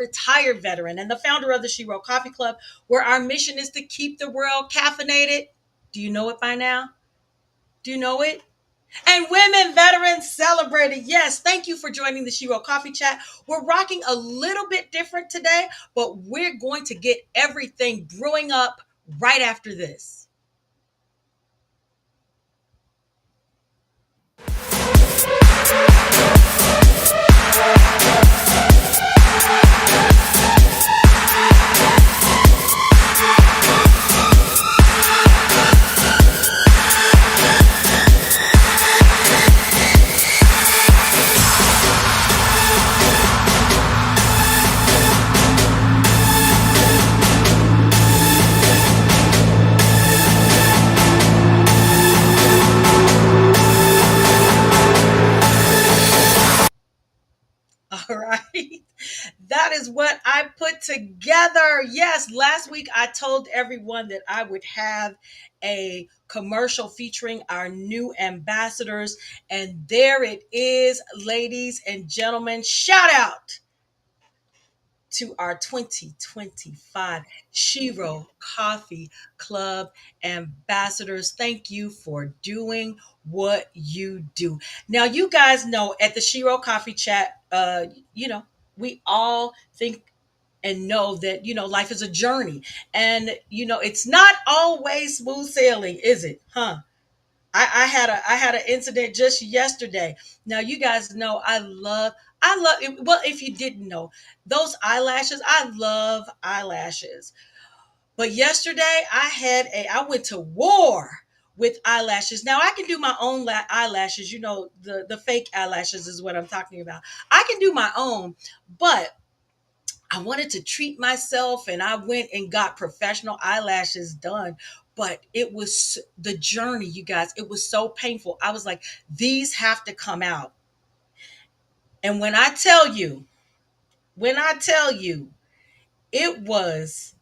retired veteran and the founder of the Shero Coffee Club, where our mission is to keep the world caffeinated. Do you know it by now? Do you know it? And women veterans celebrated. Yes, thank you for joining the Shero Coffee Chat. We're rocking a little bit different today, but we're going to get everything brewing up right after this. All right. That is what I put together. Yes, last week I told everyone that I would have a commercial featuring our new ambassadors. And there it is, ladies and gentlemen. Shout out to our 2025 Shero Coffee Club ambassadors. Thank you for doing what you do. Now, you guys know at the Shero Coffee Chat, you know, we all think and know that life is a journey, and it's not always smooth sailing, is it? Huh? I had an incident just yesterday. Now you guys know I love it. Well, if you didn't know, those eyelashes, I love eyelashes. But yesterday I went to war with eyelashes. Now I can do my own eyelashes, the fake eyelashes is what I'm talking about. I can do my own, but I wanted to treat myself and I went and got professional eyelashes done. But it was the journey, you guys. It was so painful. I was like, these have to come out. And when I tell you, it was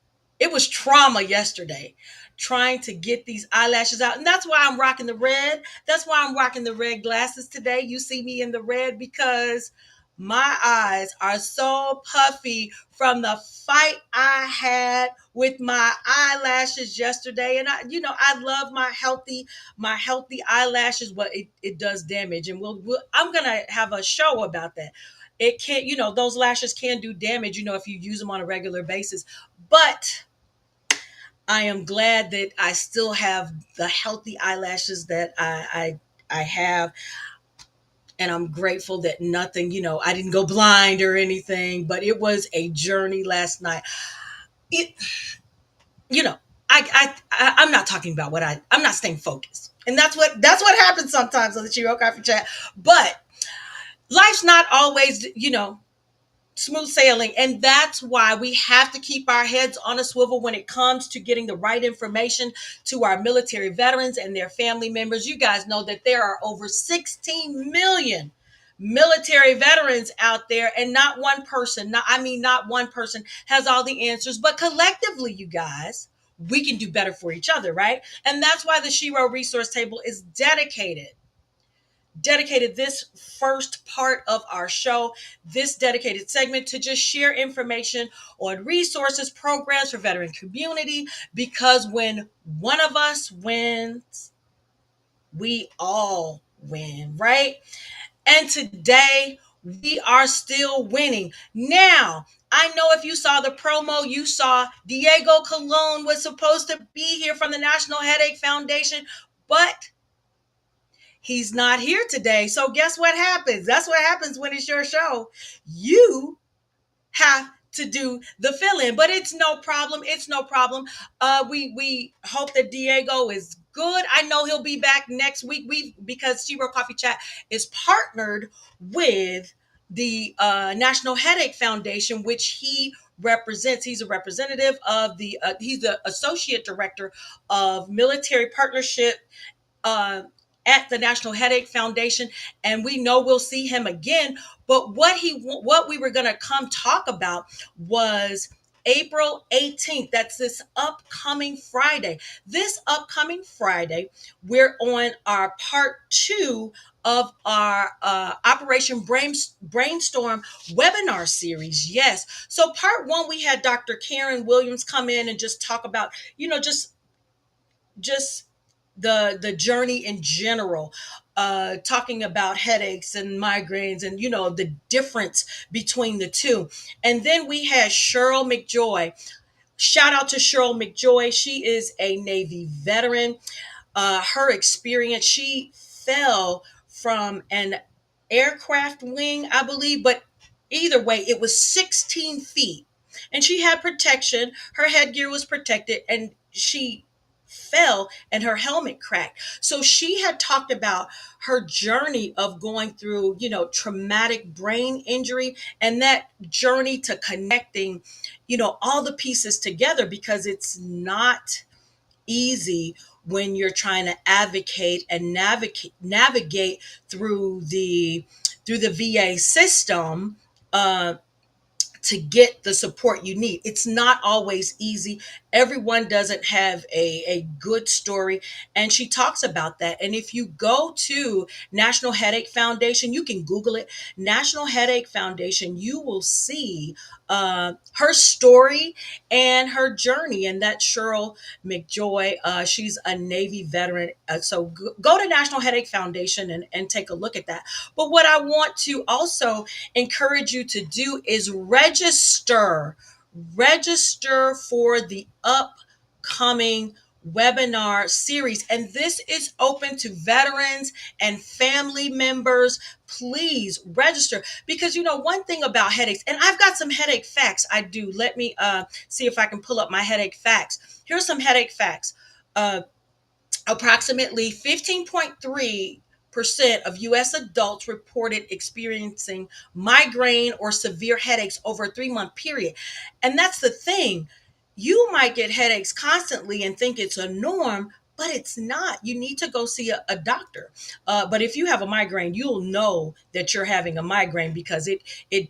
trauma yesterday trying to get these eyelashes out. And that's why I'm rocking the red. That's why I'm rocking the red glasses today. You see me in the red because my eyes are so puffy from the fight I had with my eyelashes yesterday. And I love my healthy eyelashes, but it does damage. And I'm gonna have a show about that. It can't, those lashes can do damage, if you use them on a regular basis. But I am glad that I still have the healthy eyelashes that I have. And I'm grateful that nothing, I didn't go blind or anything, but it was a journey last night. It, you know, I'm not talking about I'm not staying focused. And that's what happens sometimes on the Shero Coffee Chat. But life's not always, smooth sailing. And that's why we have to keep our heads on a swivel when it comes to getting the right information to our military veterans and their family members. You guys know that there are over 16 million military veterans out there, and not one person has all the answers, but collectively, you guys, we can do better for each other, right? And that's why the Shero Resource Table is dedicated this first part of our show, this dedicated segment, to just share information on resources, programs for veteran community, because when one of us wins, we all win, right? And today we are still winning. Now, I know if you saw the promo, you saw Diego Colon was supposed to be here from the National Headache Foundation, but he's not here today. So guess what happens? That's what happens when it's your show. You have to do the fill-in, but it's no problem. It's no problem. We hope that Diego is good. I know he'll be back next week. Because Shero Coffee Chat is partnered with the National Headache Foundation, which he represents. He's a representative of he's the associate director of military partnership uh, at the National Headache Foundation, and we know we'll see him again. But what we were going to come talk about was April 18th. That's this upcoming Friday. This upcoming Friday, we're on our part 2 of our Brainstorm webinar series. Yes. So part 1, we had Dr. Karen Williams come in and just talk about, just the journey in general, talking about headaches and migraines, and the difference between the two. And then we had Cheryl McJoy. Shout out to Cheryl McJoy. She is a Navy veteran. Her experience, she fell from an aircraft wing, I believe, but either way, it was 16 feet. And she had protection. Her headgear was protected, and she fell and her helmet cracked. So she had talked about her journey of going through, traumatic brain injury, and that journey to connecting, all the pieces together, because it's not easy when you're trying to advocate and navigate through the VA system, uh, to get the support you need. It's not always easy. Everyone doesn't have a good story. And she talks about that. And if you go to National Headache Foundation, you can Google it, National Headache Foundation, you will see her story and her journey. And that's Cheryl McJoy. She's a Navy veteran. So go to National Headache Foundation and take a look at that. But what I want to also encourage you to do is register for the upcoming webinar series. And this is open to veterans and family members. Please register, because one thing about headaches, and I've got some headache facts. I do. Let me see if I can pull up my headache facts. Here's some headache facts. uh, Approximately 15.3% of US adults reported experiencing migraine or severe headaches over a 3-month period. And that's the thing. You might get headaches constantly and think it's a norm, but it's not. You need to go see a doctor. But if you have a migraine, you'll know that you're having a migraine, because it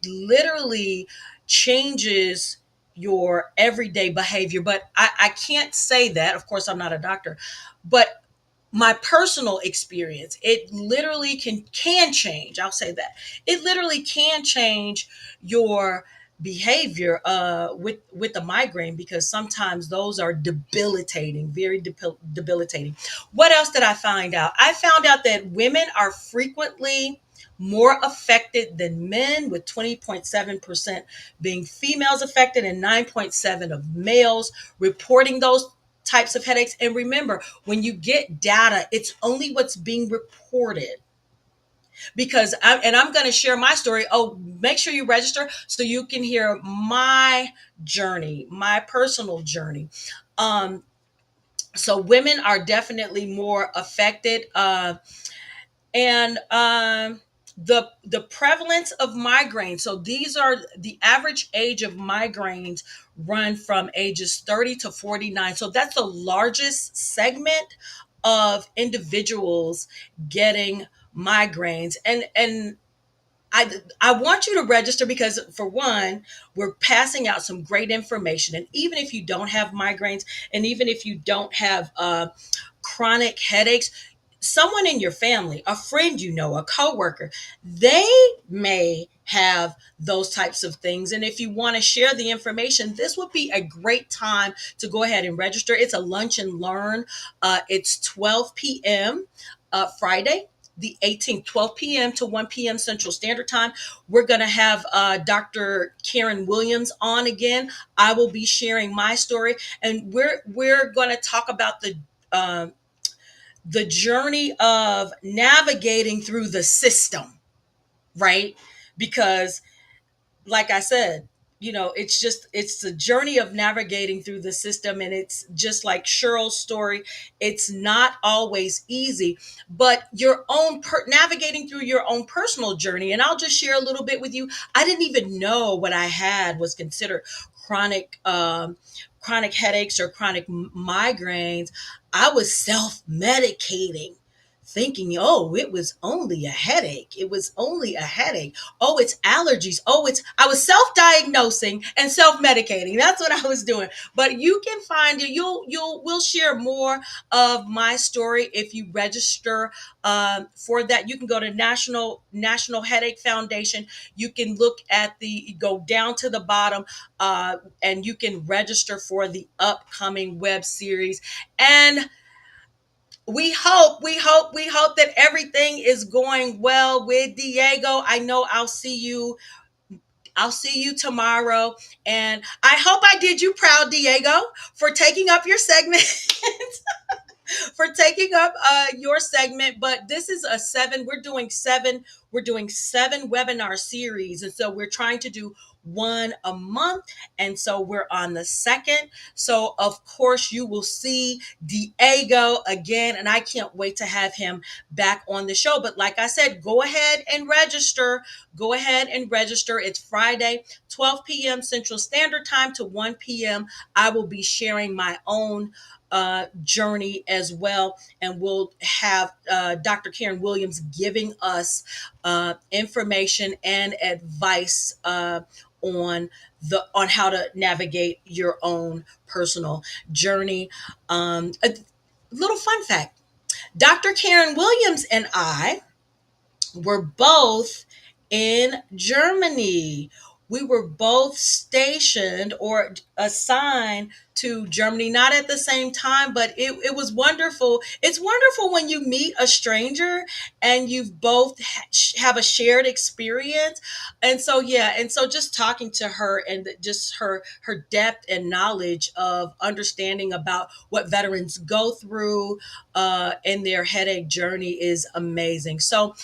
literally changes your everyday behavior. But I can't say that. Of course, I'm not a doctor, but my personal experience, it literally can change. I'll say that it literally can change your behavior with the migraine, because sometimes those are debilitating, very debilitating. What else did I find out? I found out that women are frequently more affected than men, with 20.7% being females affected and 9.7 of males reporting those types of headaches. And remember, when you get data, it's only what's being reported. Because I'm going to share my story. Oh, make sure you register so you can hear my journey, my personal journey. Um, so women are definitely more affected. And the prevalence of migraines, so these are the average age of migraines, run from ages 30 to 49. So that's the largest segment of individuals getting migraines. And I want you to register, because for one, we're passing out some great information. And even if you don't have migraines, and even if you don't have chronic headaches, someone in your family, a friend, a coworker, they may have those types of things. And if you want to share the information, this would be a great time to go ahead and register. It's a lunch and learn. It's 12 p.m. Friday the 18th, 12 p.m. to 1 p.m. Central Standard Time. We're going to have Dr. Karen Williams on again. I will be sharing my story, and we're going to talk about the journey of navigating through the system, right? Because, like I said, it's the journey of navigating through the system. And it's just like Cheryl's story. It's not always easy, but your own navigating through your own personal journey. And I'll just share a little bit with you. I didn't even know what I had was considered chronic, chronic headaches or chronic migraines. I was self-medicating thinking, oh, it was only a headache. It was only a headache. Oh, it's allergies. Oh, I was self-diagnosing and self-medicating. That's what I was doing. But you can find it. We'll share more of my story if you register for that. You can go to National Headache Foundation. You can look at go down to the bottom, and you can register for the upcoming web series. And we hope that everything is going well with Diego. I know I'll see you tomorrow, and I hope I did you proud, Diego, for taking up your segment. For taking up your segment. But this is a seven. We're doing seven webinar series, and so we're trying to do one a month, and so we're on the second. So of course you will see Diego again, and I can't wait to have him back on the show. But like I said, go ahead and register. It's Friday, 12 p.m. Central Standard Time to 1 p.m. I will be sharing my own journey as well, and we'll have Dr. Karen Williams giving us information and advice on how to navigate your own personal journey. A little fun fact: Dr. Karen Williams and I were both in Germany. We were both stationed or assigned to Germany, not at the same time, but it was wonderful. It's wonderful when you meet a stranger and you've both have a shared experience. And so, yeah, and so just talking to her and just her depth and knowledge of understanding about what veterans go through in their headache journey is amazing. So,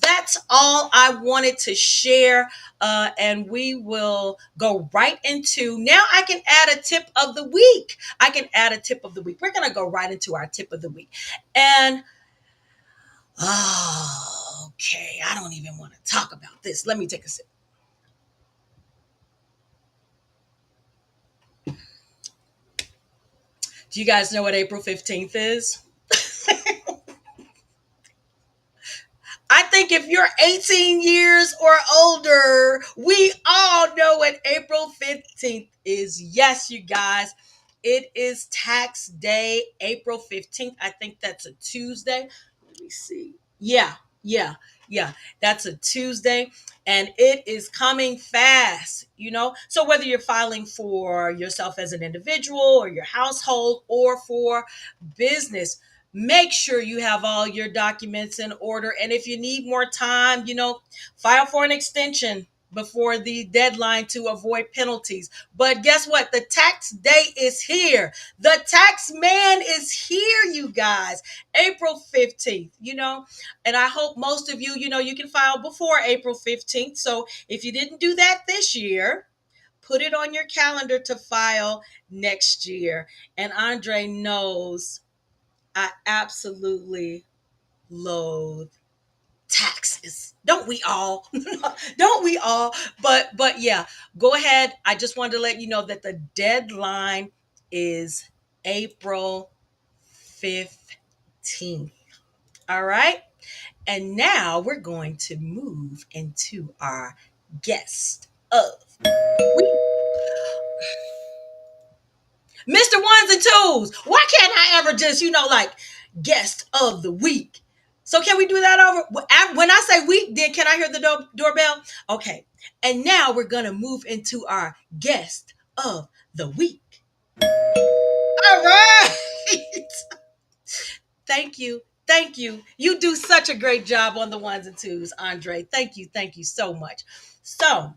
that's all I wanted to share. And we will go right into now. I can add a tip of the week. We're going to go right into our tip of the week. And okay, I don't even want to talk about this. Let me take a sip. Do you guys know what April 15th is? I think if you're 18 years or older, we all know what April 15th is. Yes, you guys, it is tax day, April 15th. I think that's a Tuesday. Let me see. Yeah. That's a Tuesday, and it is coming fast. So whether you're filing for yourself as an individual or your household or for business, make sure you have all your documents in order. And if you need more time, file for an extension before the deadline to avoid penalties. But guess what? The tax day is here. The tax man is here, you guys. April 15th. And I hope most of you can file before April 15th. So if you didn't do that this year, put it on your calendar to file next year. And Andre knows I absolutely loathe taxes. Don't we all? Don't we all? But yeah, go ahead. I just wanted to let you know that the deadline is April 15th. All right? And now we're going to move into our guest of week. Mr. Ones and Twos. Why can't I ever just, like guest of the week? So can we do that over? When I say week, then can I hear the doorbell? Okay. And now we're going to move into our guest of the week. All right. Thank you. Thank you. You do such a great job on the ones and twos, Andre. Thank you. Thank you so much. So,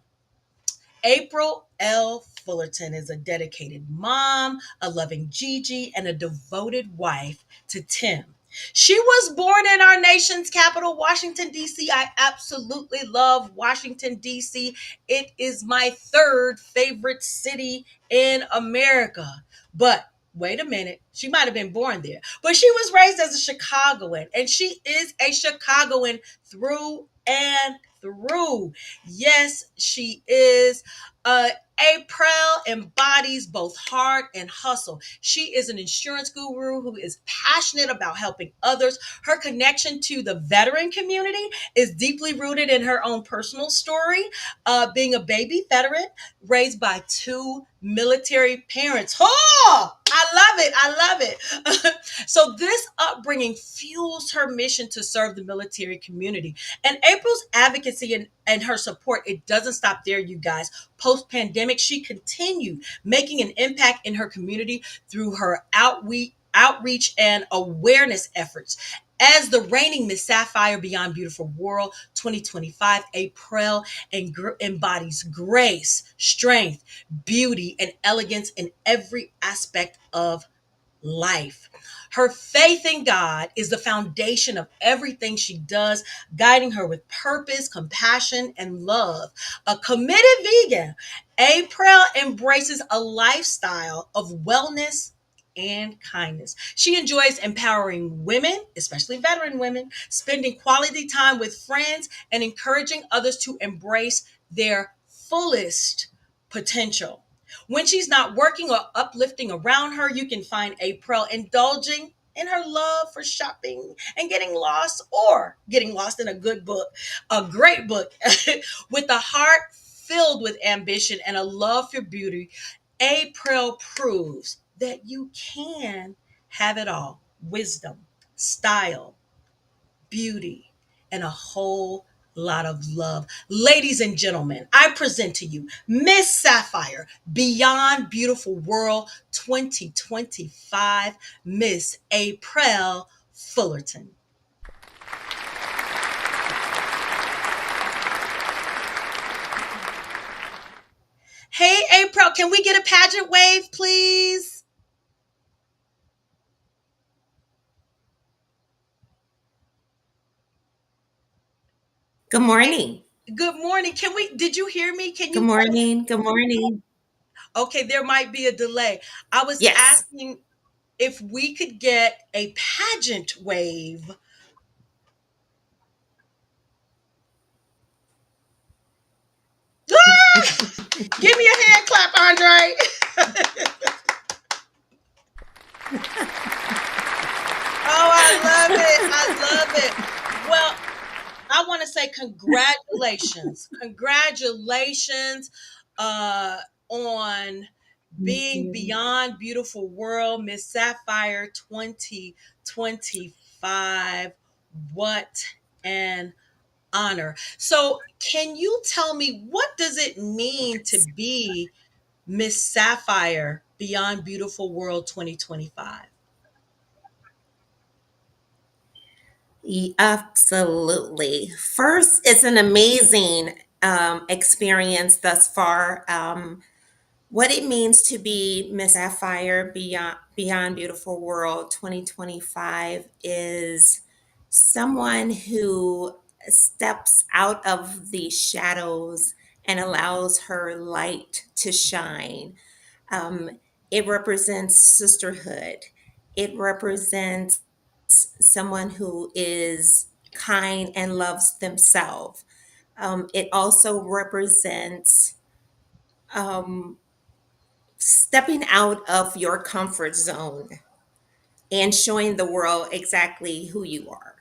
Aprell L. Fullerton is a dedicated mom, a loving Gigi, and a devoted wife to Tim. She was born in our nation's capital, Washington, D.C. I absolutely love Washington, D.C. It is my third favorite city in America. But wait a minute, she might have been born there, but she was raised as a Chicagoan, and she is a Chicagoan through and through. Yes, she is. Uh, Aprell embodies both heart and hustle. She is an insurance guru who is passionate about helping others. Her connection to the veteran community is deeply rooted in her own personal story, being a baby veteran raised by two military parents. Oh, I love it. I love it. So, this upbringing fuels her mission to serve the military community. And April's advocacy and her support, it doesn't stop there, you guys. Post pandemic, she continued making an impact in her community through her outreach and awareness efforts. As the reigning Miss Sapphire Beyond Beautiful World 2025, April embodies grace, strength, beauty, and elegance in every aspect of life. Her faith in God is the foundation of everything she does, guiding her with purpose, compassion, and love. A committed vegan, April embraces a lifestyle of wellness and kindness. She enjoys empowering women, especially veteran women, spending quality time with friends, and encouraging others to embrace their fullest potential. When she's not working or uplifting around her, you can find April indulging in her love for shopping and getting lost in a good book, a great book, with a heart filled with ambition and a love for beauty. April proves that you can have it all: wisdom, style, beauty, and a whole lot of love. Ladies and gentlemen, I present to you Miss Sapphire Beyond Beautiful World 2025, Miss Aprell Fullerton. Hey, April, can we get a pageant wave, please? Good Hey, morning. good morning. Did you hear me? Can Good you tell us? morning. Good morning. Okay, there might be a delay. I was Yes. asking if we could get a pageant wave. Ah! Give me a hand clap, Andre. Oh, I love it. I love it. Well, I want to say congratulations. Congratulations on Thank being you. Beyond Beautiful World, Miss Sapphire 2025. What an honor. So, can you tell me, what does it mean to be Miss Sapphire Beyond Beautiful World 2025? Absolutely. First, it's an amazing experience thus far. What it means to be Miss Sapphire Beyond Beautiful World 2025 is someone who steps out of the shadows and allows her light to shine. Um, it represents sisterhood. It represents someone who is kind and loves themselves. It also represents um, stepping out of your comfort zone and showing the world exactly who you are.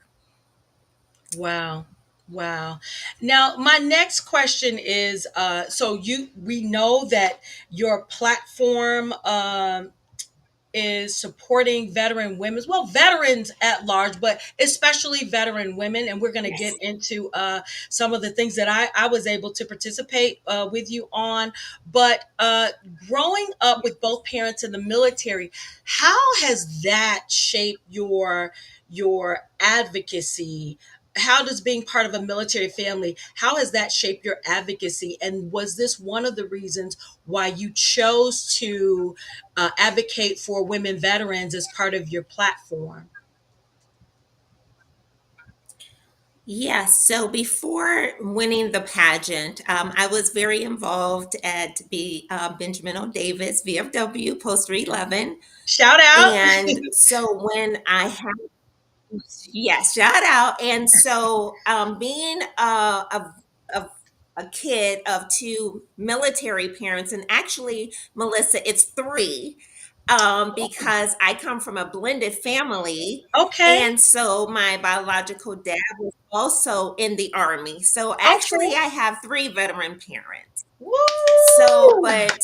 Wow. Wow. Now, my next question is so we know that your platform is supporting veteran women, well, veterans at large, but especially veteran women. And we're going to get Yes. into some of the things that I was able to participate with you on. But growing up with both parents in the military, how has that shaped your advocacy? How does being part of a military family, how has that shaped your advocacy? And was this one of the reasons why you chose to advocate for women veterans as part of your platform? Yes. So before winning the pageant, I was very involved at Benjamin O. Davis VFW Post 311. Shout out. And so when I had, yes, shout out. And so being a a kid of two military parents, and actually, Melissa, it's three, because I come from a blended family. Okay. And so my biological dad was also in the Army. So Okay. actually, I have three veteran parents. So, Woo! but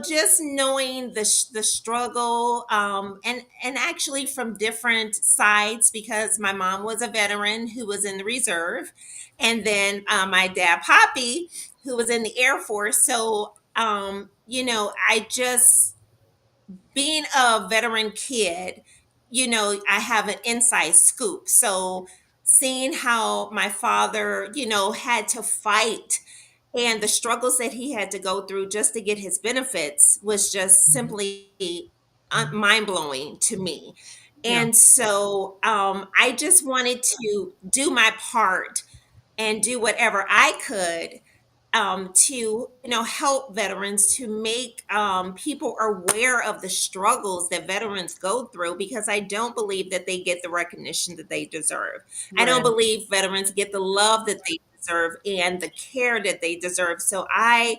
just knowing the struggle, and actually from different sides, because my mom was a veteran who was in the reserve, and then my dad Poppy, who was in the Air Force. So I just, being a veteran kid, I have an inside scoop. So seeing how my father, had to fight, and the struggles that he had to go through just to get his benefits was just simply mind blowing to me. Yeah. And so I just wanted to do my part and do whatever I could, to help veterans, to make people aware of the struggles that veterans go through, because I don't believe that they get the recognition that they deserve. I don't Right. believe veterans get the love that they deserve and the care that they deserve. So I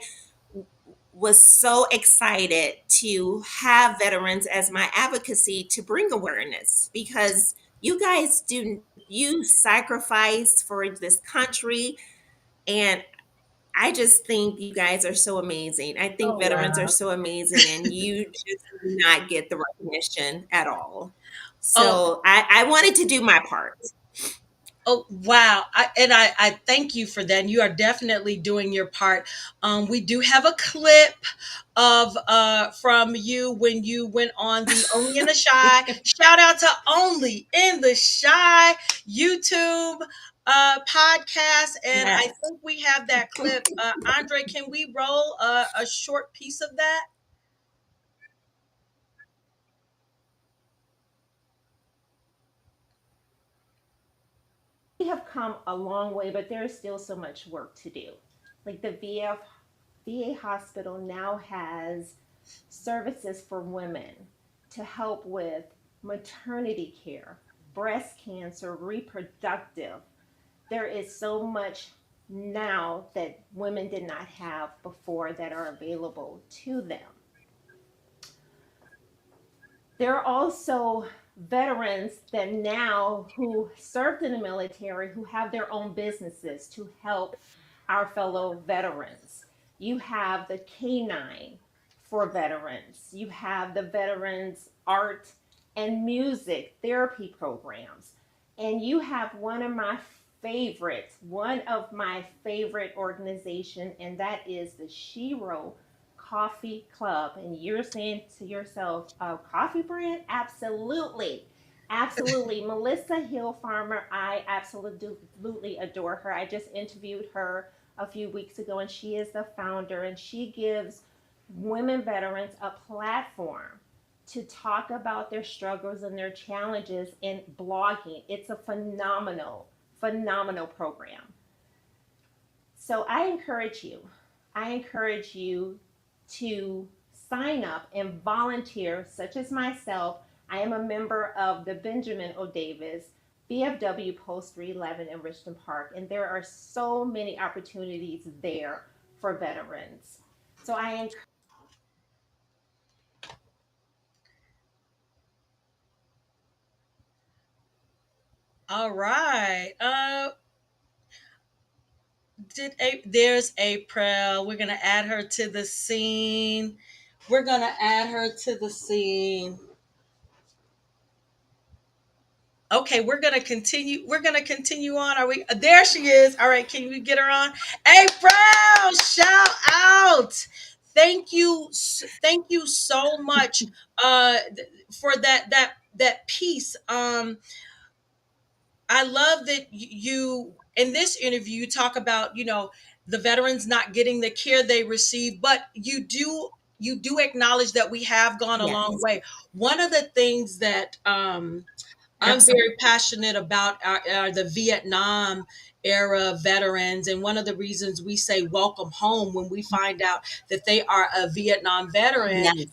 was so excited to have veterans as my advocacy, to bring awareness, because you sacrifice for this country. And I just think you guys are so amazing. I think Oh veterans are wow. so amazing, and you just do not get the recognition at all. Oh, So I wanted to do my part. oh wow. I thank you for that. And you are definitely doing your part. We do have a clip of from you when you went on the Only in the Shy. Shout out to Only in the Shy YouTube podcast. And I Yes. think we have that clip. Andre, can we roll a short piece of that? We have come a long way, but there is still so much work to do. Like the VA hospital now has services for women to help with maternity care, breast cancer, reproductive. There is so much now that women did not have before that are available to them. There are also veterans that now who served in the military who have their own businesses to help our fellow veterans. You have the K9 for veterans. You have the veterans art and music therapy programs. And you have one of my favorite organization, and that is the Shero Coffee Club. And you're saying to yourself, coffee brand? Absolutely. Absolutely. Melissa Hill Farmer, I absolutely adore her. I just interviewed her a few weeks ago, and she is the founder, and she gives women veterans a platform to talk about their struggles and their challenges in blogging. It's a phenomenal program. So I encourage you to sign up and volunteer, such as myself. I am a member of the Benjamin O. Davis VFW Post 311 in Richmond Park, and there are so many opportunities there for veterans. So I All right. There's April. We're gonna add her to the scene. We're gonna add her to the scene. Okay, we're gonna continue. We're gonna continue on. Are we? There she is. All right, can we get her on? April, shout out! Thank you so much for that piece. I love that you in this interview you talk about the veterans not getting the care they receive, but you do acknowledge that we have gone a long yes, way. One of the things that I'm absolutely. very passionate about are the Vietnam era veterans, and one of the reasons we say welcome home when we find out that they are a Vietnam veteran, Yes.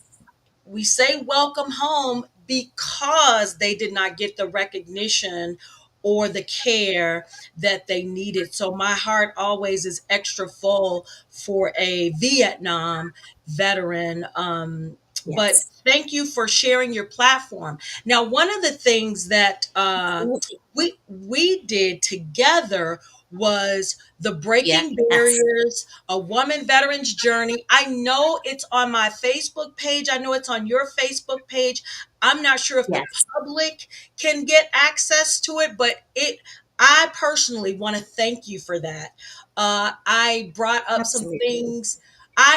we say welcome home because they did not get the recognition or the care that they needed. So my heart always is extra full for a Vietnam veteran. But Yes. thank you for sharing your platform. Now, one of the things that Absolutely. we did together was the Breaking Yes. Barriers, a woman veteran's journey. I know it's on my Facebook page. I know it's on your Facebook page. I'm not sure if the Yes. public can get access to it, but I personally want to thank you for that. I brought up some Absolutely. things.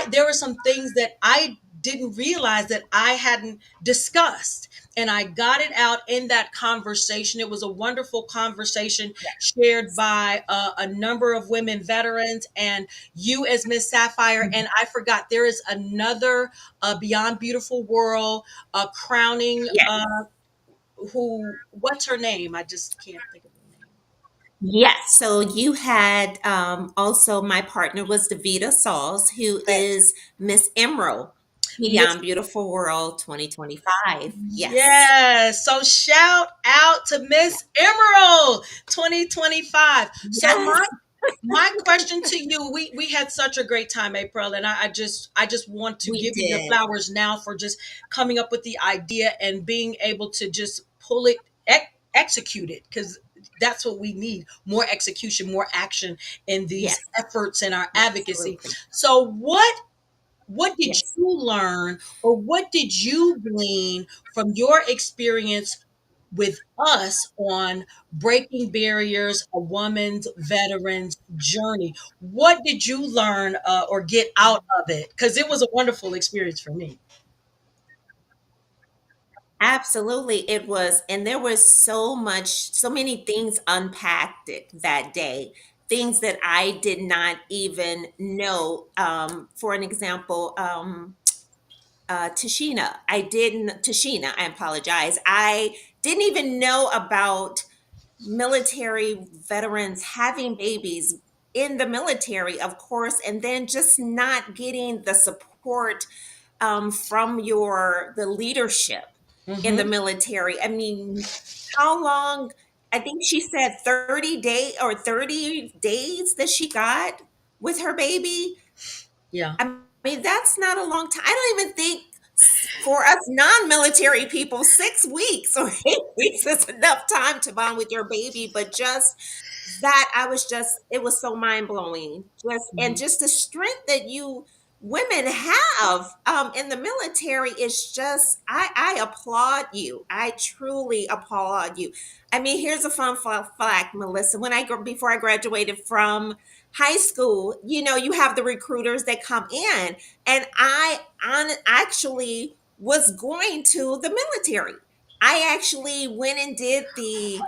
There were some things that I didn't realize that I hadn't discussed, and I got it out in that conversation. It was a wonderful conversation shared by a number of women veterans and you as Miss Sapphire. And I forgot there is another Beyond Beautiful World crowning. Yes. Who? What's her name? I just can't think of her name. Yes. So you had also my partner was Davita Sauls, who That's is Miss Emerald Miss. Beyond Beautiful World 2025. Yes. Yes. So shout out to Miss Emerald 2025. So Yes. my question to you, we had such a great time, April, and I just want to We give you your did. flowers now for just coming up with the idea and being able to just pull it, execute it, because that's what we need: more execution, more action in these Yes. efforts and our advocacy. Absolutely. So what did Yes. you learn, or what did you glean from your experience with us on breaking barriers, a woman's veteran's journey? What did you learn or get out of it? Because it was a wonderful experience for me. Absolutely, it was, and there was so many things unpacked that day, things that I did not even know. For an example, Tashina, I apologize. I didn't even know about military veterans having babies in the military, of course, and then just not getting the support from the leadership in the Hmm. military. I mean, how long? I think she said 30 days that she got with her baby. Yeah. I mean, that's not a long time. I don't even think for us non-military people, 6 weeks or 8 weeks is enough time to bond with your baby. But just that, it was so mind blowing. Mhm. Just the strength that you women have in the military is just, I applaud you. I truly applaud you. I mean, here's a fun fact, Melissa. Before I graduated from high school, you have the recruiters that come in, and actually was going to the military. I actually went and did the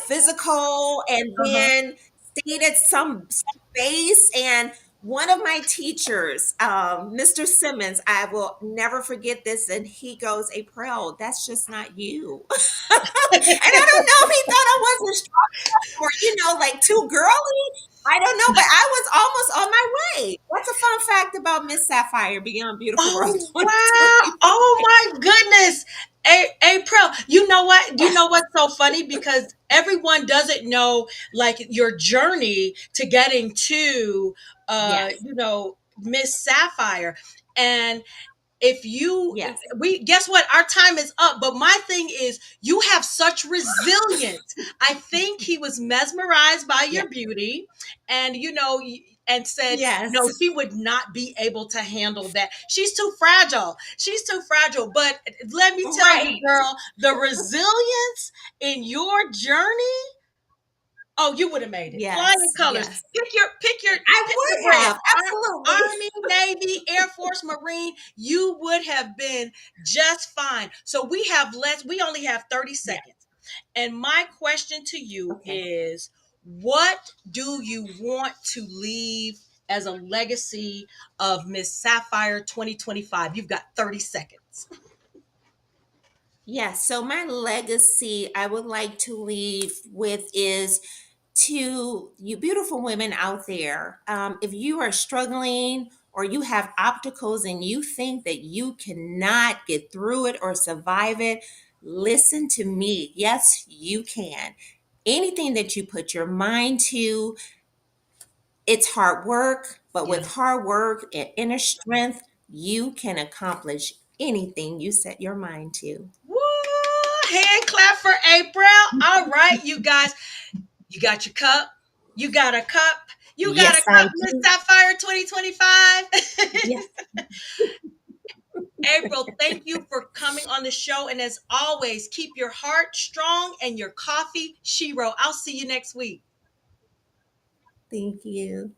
physical, and Uh-huh. then stayed at some base. And one of my teachers, Mr. Simmons, I will never forget this, and he goes, April, that's just not you. And I don't know if he thought I wasn't strong enough, or like too girly. I don't know, but I was almost on my way. That's a fun fact about Miss Sapphire Beyond Beautiful World Oh wow! 2025. Oh my goodness, April. You know what? You know what's so funny, because everyone doesn't know like your journey to getting to Yes, Miss Sapphire. And if you yes, we guess what, our time is up, but my thing is you have such resilience. I think he was mesmerized by yes, your beauty, and and said no, yes. she would not be able to handle that. She's too fragile. But let me tell you, Right, girl, the resilience in your journey. Oh, you would have made it. Flying yes, colors. yes. I Pick your would brand. have, absolutely. Army, Navy, Air Force, Marine. You would have been just fine. So we only have 30 Yeah. seconds. And my question to you Okay. is, what do you want to leave as a legacy of Miss Sapphire 2025? You've got 30 seconds. Yeah. So my legacy I would like to leave with is, to you beautiful women out there, if you are struggling or you have obstacles and you think that you cannot get through it or survive it, listen to me. Yes, you can. anything that you put your mind to, it's hard work, but with Yeah. hard work and inner strength, you can accomplish anything you set your mind to. Woo! Hand clap for April. All right, you guys. You got your cup. You got a cup. You got a Yes, I cup, Miss do. Sapphire 2025. Yes, April, thank you for coming on the show. And as always, keep your heart strong and your coffee Shero. I'll see you next week. thank you.